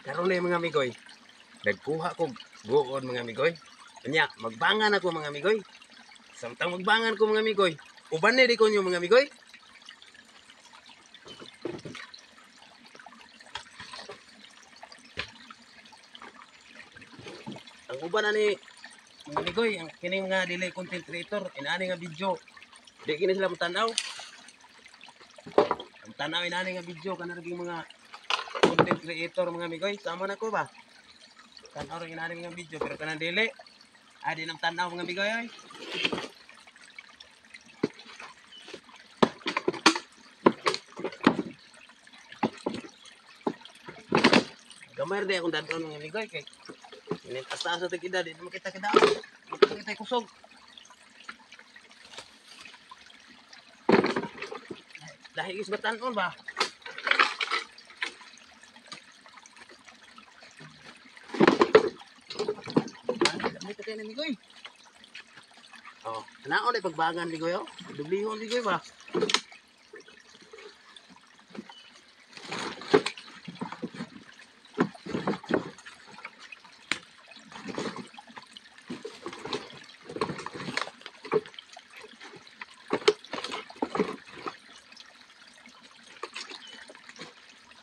Karon na mga amigoy. Nagkuha ko buon mga amigoy. Kanya, magbangan ako mga amigoy. Samtang magbangan ko mga amigoy. Uban na di ko nyo mga amigoy. Ang uban na ni mga amigoy, ang kining mga delay content creator, inaani nga video. Di kini sila matanaw. Ang tanaw inaani nga video kanang mga content creator mga amigoy. Sama na ko ba? Tanaw rin inaani nga video pero kanang delay. Adi nang tanaw mga amigoy ay. Gamay rin akong dadon mga amigoy kay asa sa tagida di makita kita. Kita kusog. Dahil is batanon ba? Dito kayo na amigoy. Oh, naon ay pagbangan ligoy oh. Dublihon ligoy ba?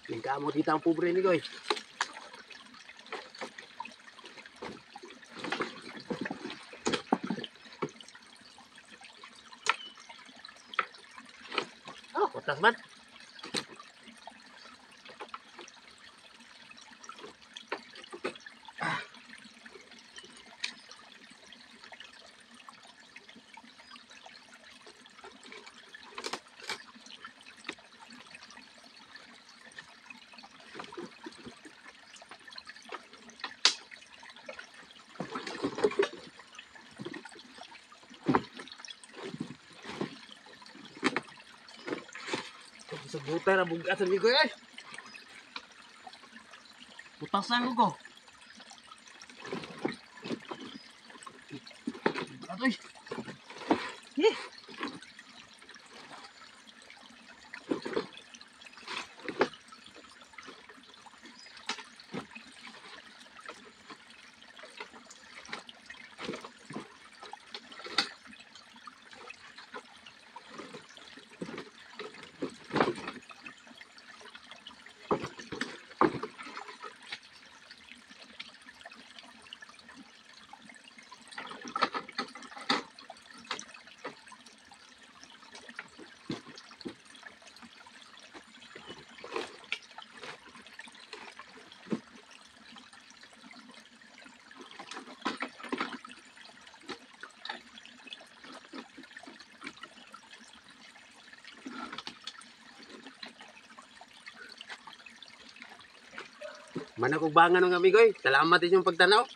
Tingka mo dito ang pobre ligoy. Oh, kotas man. Sa buta na bugasan ligoy ay. Putasan ko. Atoy. Eh. Mana kog bangan ng amigoy. Salamat inyong pagtanaw.